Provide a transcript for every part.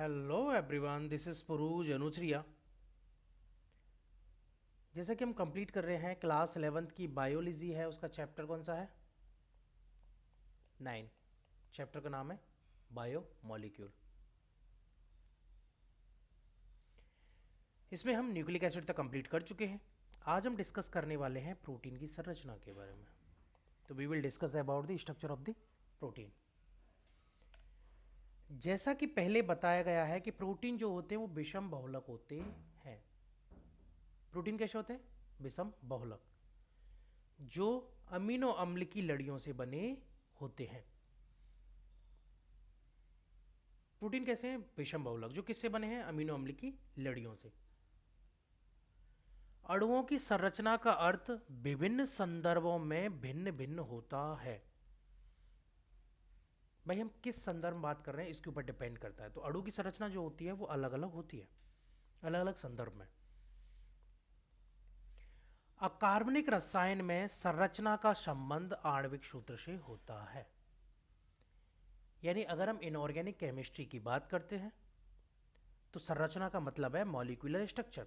Hello everyone, this is पुरूज अनुश्रिया। जैसा कि हम कंप्लीट कर रहे हैं क्लास 11th की बायोलॉजी है, उसका चैप्टर कौन सा है? 9। चैप्टर का नाम है बायो मॉलिक्यूल। इसमें हम न्यूक्लिक एसिड तक कंप्लीट कर चुके हैं। आज हम डिस्कस करने वाले हैं प्रोटीन की संरचना के बारे में। तो we will discuss about the structure of the protein. जैसा कि पहले बताया गया है कि प्रोटीन जो होते हैं वो विषम बहुलक होते हैं। प्रोटीन कैसे होते हैं? विषम बहुलक, जो अमीनो अम्ल की लड़ियों से बने होते हैं। प्रोटीन कैसे हैं? विषम बहुलक, जो किससे बने हैं? अमीनो अम्ल की लड़ियों से। अणुओं की संरचना का अर्थ विभिन्न संदर्भों में भिन्न भिन्न होता है। भाई, हम किस संदर्भ में बात कर रहे हैं इसके ऊपर डिपेंड करता है। तो अणु की संरचना जो होती है वो अलग अलग होती है, अलग अलग संदर्भ में। अकार्बनिक रसायन में संरचना का संबंध आणविक सूत्र से होता है। यानी अगर हम इनऑर्गेनिक केमिस्ट्री की बात करते हैं तो संरचना का मतलब है मॉलिक्यूलर स्ट्रक्चर,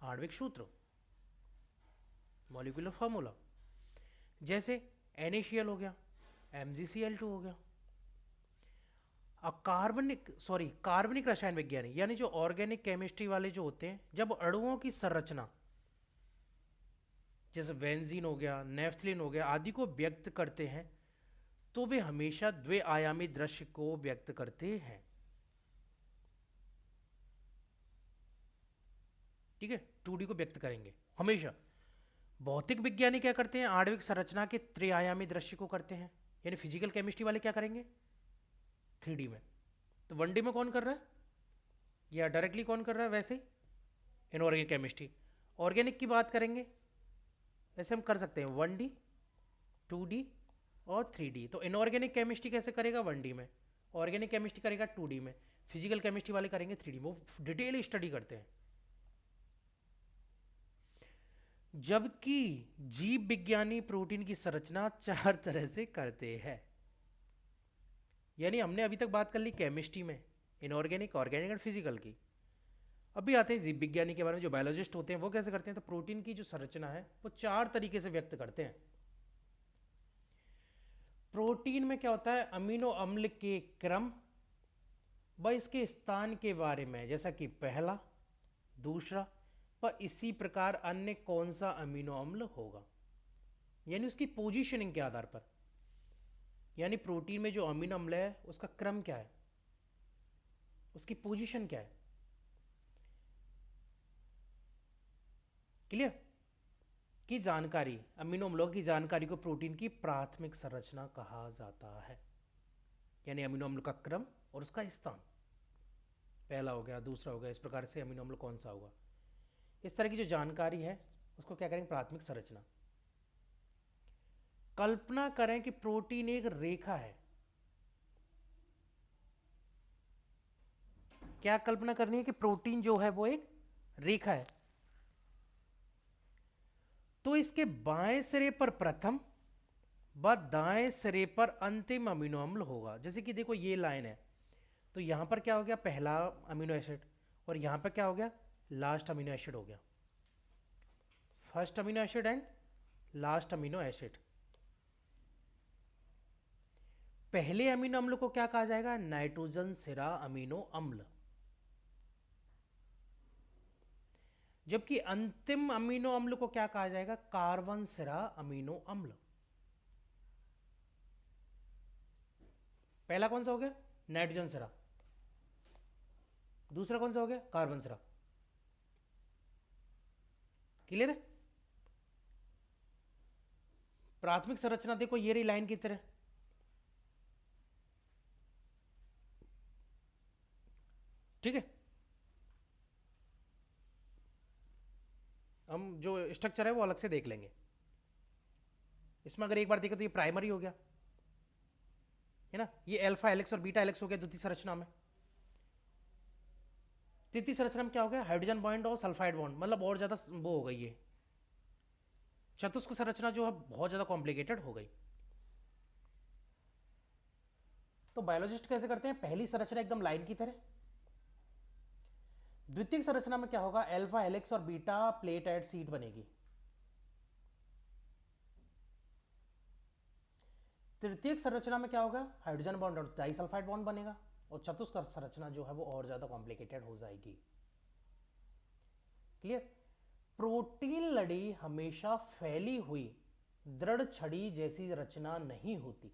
आणविक सूत्र, मॉलिक्यूलर फार्मूला। जैसे NaCl हो गया, MgCl2 हो गया। कार्बनिक रसायन विज्ञानी यानी जो ऑर्गेनिक केमिस्ट्री वाले जो होते हैं, जब अणुओं की संरचना जैसे बेंजीन हो गया, नेफ्थलीन हो गया आदि को व्यक्त करते हैं तो वे हमेशा द्विआयामी दृश्य को व्यक्त करते हैं। ठीक है, 2D को व्यक्त करेंगे हमेशा। भौतिक विज्ञानी क्या करते हैं? आणविक संरचना के त्रिआयामी दृश्य को करते हैं। यानी फिजिकल केमिस्ट्री वाले क्या करेंगे? 3D में। तो 1D में कौन कर रहा है, या डायरेक्टली कौन कर रहा है? वैसे ही इनऑर्गेनिक केमिस्ट्री। ऑर्गेनिक की बात करेंगे, ऐसे हम कर सकते हैं 1D, 2D और 3D। तो इनऑर्गेनिक केमिस्ट्री कैसे करेगा? 1D में। ऑर्गेनिक केमिस्ट्री करेगा 2D में। फिजिकल केमिस्ट्री वाले करेंगे 3D में। वो डिटेल स्टडी करते हैं। जबकि जीव विज्ञानी प्रोटीन की संरचना 4 तरह से करते हैं। यानी हमने अभी तक बात कर ली केमिस्ट्री में इनऑर्गेनिक, ऑर्गेनिक एंड फिजिकल की। अभी आते हैं जीव विज्ञानी के बारे में। जो बायोलॉजिस्ट होते हैं वो कैसे करते हैं? तो प्रोटीन की जो संरचना है वो 4 तरीके से व्यक्त करते हैं। प्रोटीन में क्या होता है? अमीनो अम्ल के क्रम व इसके स्थान के बारे में, जैसा कि पहला, दूसरा व इसी प्रकार अन्य कौन सा अमीनो अम्ल होगा, यानी उसकी पोजीशनिंग के आधार पर। यानी प्रोटीन में जो अमीनो अम्ल है उसका क्रम क्या है, उसकी पोजीशन क्या है। क्लियर? की जानकारी, अमीनो अम्लों की जानकारी को प्रोटीन की प्राथमिक संरचना कहा जाता है। यानी अमीनो अम्ल का क्रम और उसका स्थान, पहला हो गया, दूसरा हो गया, इस प्रकार से अमीनो अम्ल कौन सा होगा, इस तरह की जो जानकारी है उसको क्या करेंगे? प्राथमिक संरचना। कल्पना करें कि प्रोटीन एक रेखा है। क्या कल्पना करनी है? कि प्रोटीन जो है वो एक रेखा है। तो इसके बाएं सिरे पर प्रथम व दाएं सिरे पर अंतिम अमीनो अम्ल होगा। जैसे कि देखो ये लाइन है, तो यहां पर क्या हो गया? पहला अमीनो एसिड, और यहां पर क्या हो गया? लास्ट अमीनो एसिड हो गया। First amino acid and last amino acid. पहले अमीनो अम्ल को क्या कहा जाएगा? नाइट्रोजन सिरा अमीनो अम्ल। जबकि अंतिम अमीनो अम्ल को क्या कहा जाएगा? कार्बन सिरा अमीनो अम्ल। पहला कौन सा हो गया? नाइट्रोजन सिरा। दूसरा कौन सा हो गया? कार्बन सिरा। क्लियर है? प्राथमिक संरचना देखो ये रही लाइन की तरह। ठीक है, हम जो स्ट्रक्चर है वो अलग से देख लेंगे। इसमें अगर एक बार देखें तो ये प्राइमरी हो गया, है ना। ये अल्फा हेलिक्स और बीटा हेलिक्स हो गया द्वितीय संरचना में। तृतीय संरचना में क्या हो गया? हाइड्रोजन बॉन्ड और सल्फाइड बॉन्ड, मतलब और ज्यादा वो हो गई है। चतुष्क संरचना जो है बहुत ज्यादा कॉम्प्लिकेटेड हो गई। तो बायोलॉजिस्ट कैसे करते हैं? पहली संरचना एकदम लाइन की तरह, द्वितीयक संरचना में क्या होगा, अल्फा हेलिक्स और बीटा प्लेट एट सीट बनेगी। तृतीयक संरचना में क्या होगा, हाइड्रोजन बॉन्ड और डाइसल्फाइड बॉन्ड बनेगा। और चतुष्क संरचना जो है वो और ज्यादा कॉम्प्लिकेटेड हो जाएगी। क्लियर। प्रोटीन लड़ी हमेशा फैली हुई दृढ़ छड़ी जैसी रचना नहीं होती,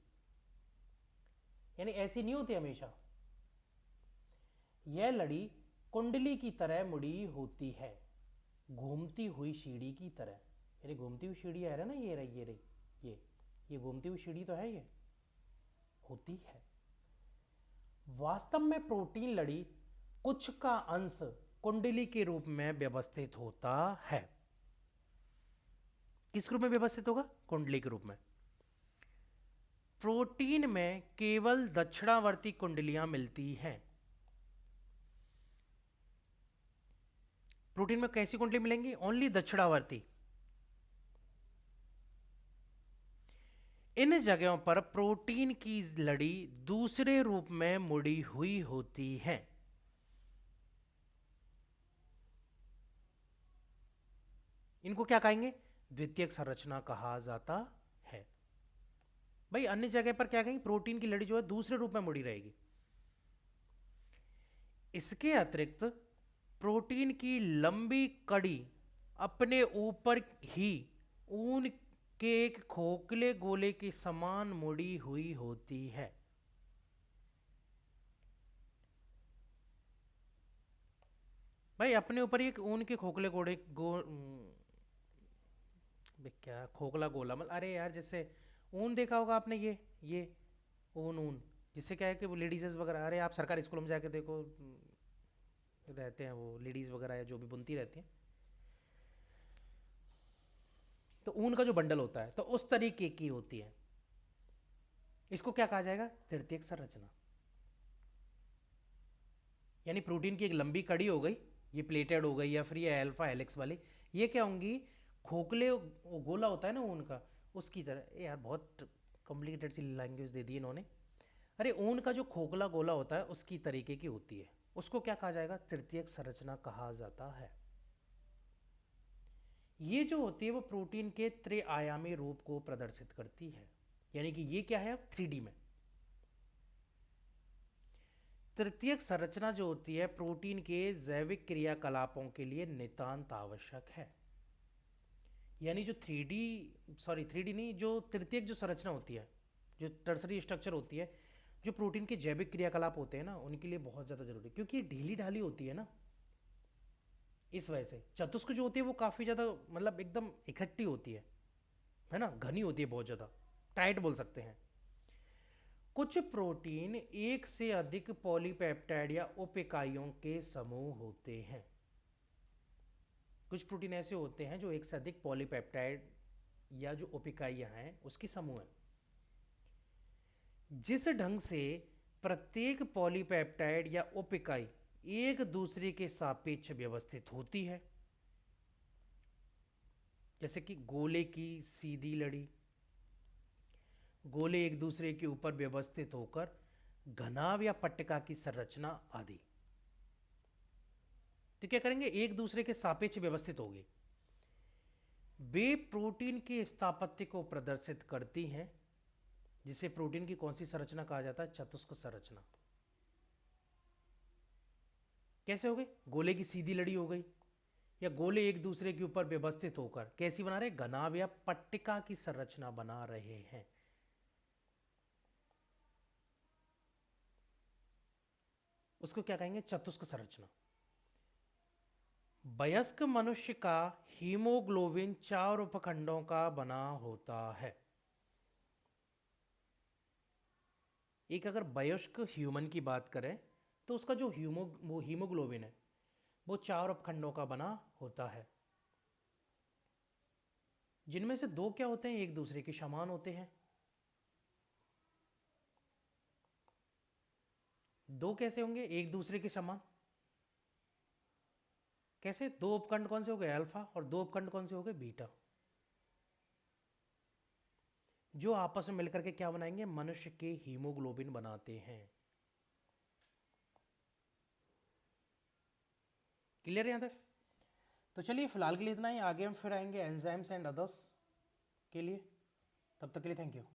यानी ऐसी नहीं होती हमेशा। यह लड़ी कुंडली की तरह मुड़ी होती है, घूमती हुई सीढ़ी की तरह। यानी घूमती हुई सीढ़ी है ना, ये रही ये रही ये घूमती हुई सीढ़ी तो है, ये होती है। वास्तव में प्रोटीन लड़ी कुछ का अंश कुंडली के रूप में व्यवस्थित होता है। किस रूप में व्यवस्थित होगा, कुंडली के रूप में। प्रोटीन में केवल दक्षिणावर्ती कुंडलियां मिलती हैं। प्रोटीन में कैसी कुंडली मिलेंगी, ओनली दक्षिणावर्ती। इन जगहों पर प्रोटीन की लड़ी दूसरे रूप में मुड़ी हुई होती है। इनको क्या कहेंगे, द्वितीयक संरचना कहा जाता है। भाई अन्य जगह पर क्या कहेंगे, प्रोटीन की लड़ी जो है दूसरे रूप में मुड़ी रहेगी। इसके अतिरिक्त प्रोटीन की लंबी कड़ी अपने ऊपर ही ऊन के एक खोखले गोले के समान मुड़ी हुई होती है। भाई अपने ऊपर एक ऊन के खोखले गोले क्या खोखला गोला, मतलब अरे यार जैसे ऊन देखा होगा आपने, ये ऊन जिससे क्या है कि वो लेडीज़ वगैरह, अरे आप सरकारी स्कूलों में जाके देखो, रहते हैं वो लेडीज़ वगैरह या जो भी बुनती रहती हैं, तो ऊन का जो बंडल होता है तो उस तरीके की होती है। इसको क्या कहा जाएगा, तृतीयक संरचना। यानी प्रोटीन की एक लंबी कड़ी हो गई, ये प्लेटेड हो गई, या फिर ये अल्फा हेलिक्स वाली, ये क्या होंगी, खोखले गोला होता है ना ऊन का, उसकी तरह। यार बहुत कॉम्प्लिकेटेड सी लैंग्वेज दे दी इन्होंने। अरे ऊन का जो खोखला गोला होता है उसकी तरीके की होती है, उसको क्या कहा जाएगा, तृतीयक संरचना कहा जाता है। ये जो होती है वो प्रोटीन के त्रिआयामी रूप को प्रदर्शित करती है। यानी कि ये क्या है, 3D में। तृतीयक संरचना जो होती है प्रोटीन के जैविक क्रियाकलापों के लिए नितांत आवश्यक है। यानी जो 3D नहीं, जो तृतीयक जो संरचना होती है, जो टर्सरी स्ट्रक्चर होती है, जो प्रोटीन के जैविक क्रियाकलाप होते हैं ना, उनके लिए बहुत ज़्यादा जरूरी है, क्योंकि ये ढीली ढाली होती है ना, इस वजह से। चतुष्क जो होती है वो काफ़ी ज़्यादा मतलब एकदम इकट्ठी होती है ना, घनी होती है, बहुत ज़्यादा टाइट बोल सकते हैं। कुछ प्रोटीन एक से अधिक पॉलीपेप्टाइड या उप इकाइयों के समूह होते हैं। कुछ प्रोटीन ऐसे होते हैं जो एक से अधिक पॉलीपेप्टाइड या जो उप इकाइयां हैं उसकी समूह है। जिस ढंग से प्रत्येक पॉलीपेप्टाइड या उप इकाई एक दूसरे के सापेक्ष व्यवस्थित होती है, जैसे कि गोले की सीधी लड़ी, गोले एक दूसरे के ऊपर व्यवस्थित होकर घनाभ या पट्टिका की संरचना आदि, तो क्या करेंगे, एक दूसरे के सापेक्ष व्यवस्थित होंगे। वे प्रोटीन के स्थापत्य को प्रदर्शित करती हैं, जिसे प्रोटीन की कौन सी संरचना कहा जाता है, चतुष्क संरचना। कैसे हो गई, गोले की सीधी लड़ी हो गई, या गोले एक दूसरे के ऊपर व्यवस्थित होकर कैसी बना रहे, घनाभ या पट्टिका की संरचना बना रहे हैं। उसको क्या कहेंगे, चतुष्क संरचना। वयस्क मनुष्य का हीमोग्लोबिन 4 उपखंडों का बना होता है। एक अगर वयस्क ह्यूमन की बात करें तो उसका जो हीमोग्लोबिन है वो 4 उपखंडों का बना होता है, जिनमें से 2 क्या होते हैं, एक दूसरे के समान होते हैं। 2 कैसे होंगे एक दूसरे के समान, कैसे, 2 उपखंड कौन से हो गए, अल्फा, और 2 उपखंड कौन से हो गए, बीटा, जो आपस में मिलकर के क्या बनाएंगे, मनुष्य के हीमोग्लोबिन बनाते हैं। क्लियर है यहाँ तक? तो चलिए फिलहाल के लिए इतना ही, आगे हम फिर आएंगे एंजाइम्स एंड अदर्स के लिए। तब तक के लिए थैंक यू।